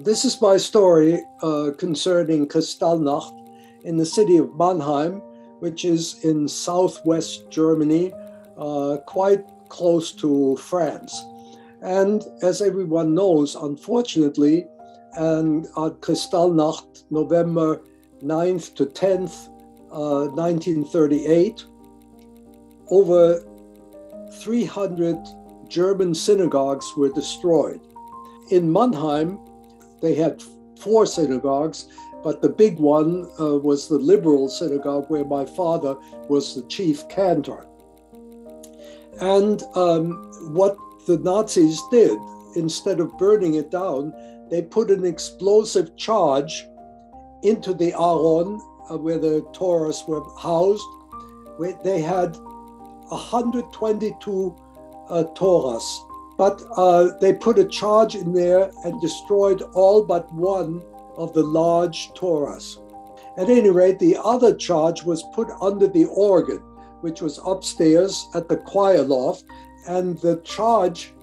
This is my story concerning Kristallnacht in the city of Mannheim, which is in southwest Germany, quite close to France. And as everyone knows, unfortunately, and on Kristallnacht, November 9th to 10th, 1938, over 300 German synagogues were destroyed. In Mannheim, they had 4 synagogues, but the big one was the liberal synagogue where my father was the chief cantor. And what the Nazis did, instead of burning it down, they put an explosive charge into the Aron, where the Torahs were housed. Where they had 122 Torahs. But they put a charge in there and destroyed all but one of the large Torahs. At any rate, the other charge was put under the organ, which was upstairs at the choir loft, and the charge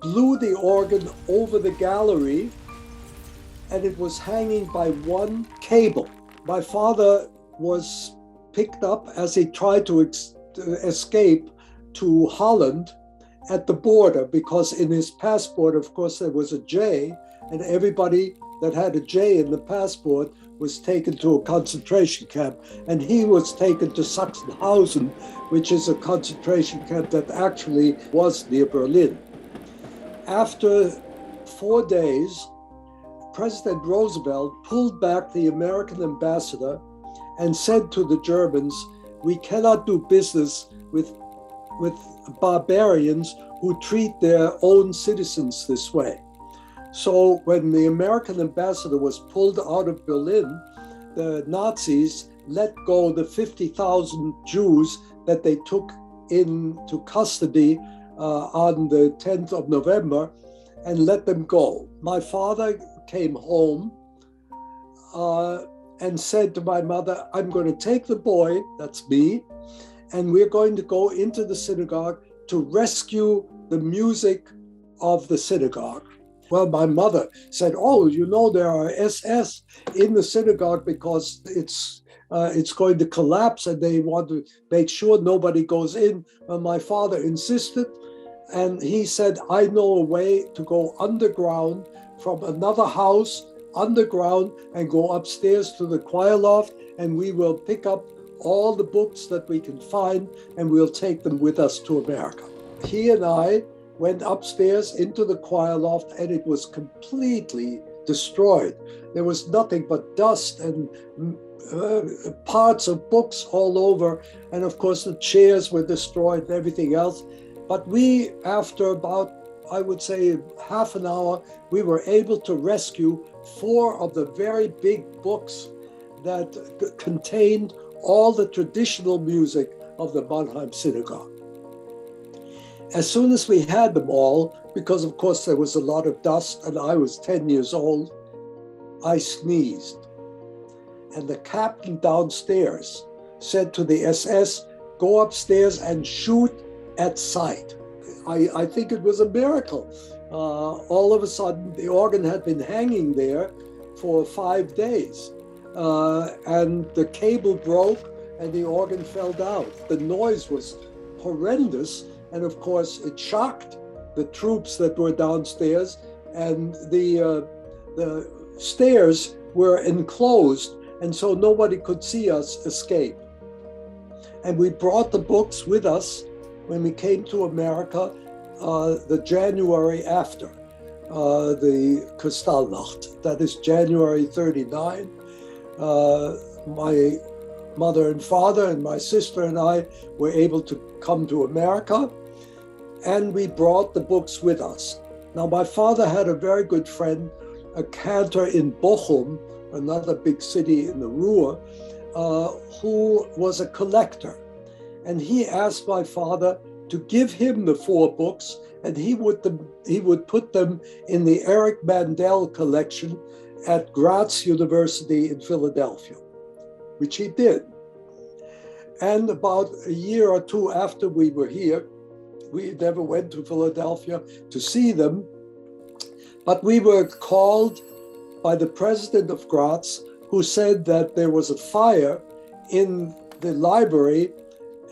blew the organ over the gallery, and it was hanging by one cable. My father was picked up as he tried to escape to Holland at the border, because in his passport, of course, there was a J, and everybody that had a J in the passport was taken to a concentration camp, and he was taken to Sachsenhausen, which is a concentration camp that actually was near Berlin. After 4 days, President Roosevelt pulled back the American ambassador and said to the Germans, "We cannot do business with barbarians who treat their own citizens this way." So when the American ambassador was pulled out of Berlin, the Nazis let go the 50,000 Jews that they took into custody on the 10th of November and let them go. My father came home and said to my mother, "I'm going to take the boy," that's me, "and we're going to go into the synagogue to rescue the music of the synagogue." Well, my mother said, "Oh, you know, there are SS in the synagogue because it's going to collapse and they want to make sure nobody goes in." Well, my father insisted, and he said, "I know a way to go underground from another house, underground, and go upstairs to the choir loft, and we will pick up all the books that we can find, and we'll take them with us to America." He and I went upstairs into the choir loft, and it was completely destroyed. There was nothing but dust and parts of books all over. And of course, the chairs were destroyed and everything else. But we, after about, I would say, half an hour, we were able to rescue 4 of the very big books that contained all the traditional music of the Mannheim synagogue. As soon as we had them all, because of course there was a lot of dust and I was 10 years old, I sneezed. And the captain downstairs said to the SS, "Go upstairs and shoot at sight." I think it was a miracle. All of a sudden, the organ had been hanging there for 5 days. And the cable broke and the organ fell down. The noise was horrendous. And of course, it shocked the troops that were downstairs, and the stairs were enclosed, and so nobody could see us escape. And we brought the books with us when we came to America the January after the Kristallnacht. That is January 39. My mother and father and my sister and I were able to come to America, and we brought the books with us. Now, my father had a very good friend, a cantor in Bochum, another big city in the Ruhr, who was a collector. And he asked my father to give him the 4 books, and he would put them in the Eric Mandel collection at Graz University in Philadelphia, which he did. And about a year or 2 after we were here, we never went to Philadelphia to see them, but we were called by the president of Graz, who said that there was a fire in the library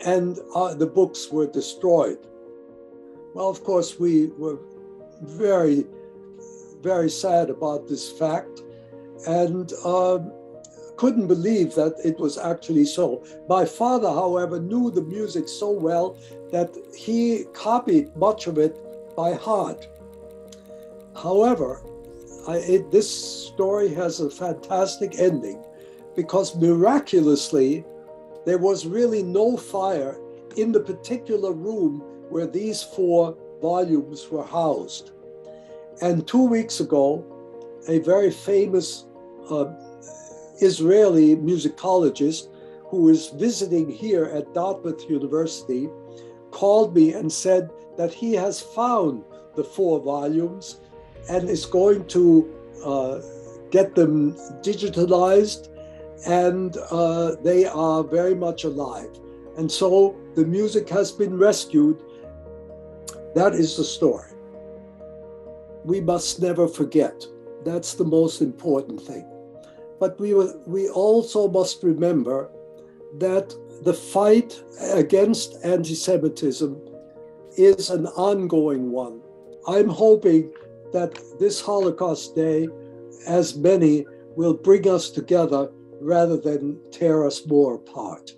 and the books were destroyed. Well, of course, we were very, very sad about this fact and couldn't believe that it was actually so. My father, however, knew the music so well that he copied much of it by heart. However, this story has a fantastic ending because miraculously, there was really no fire in the particular room where these 4 volumes were housed. And 2 weeks ago, a very famous Israeli musicologist who is visiting here at Dartmouth University called me and said that he has found the 4 volumes and is going to get them digitalized, and they are very much alive. And so the music has been rescued. That is the story. We must never forget. That's the most important thing. But we also must remember that the fight against anti-Semitism is an ongoing one. I'm hoping that this Holocaust Day, as many, will bring us together rather than tear us more apart.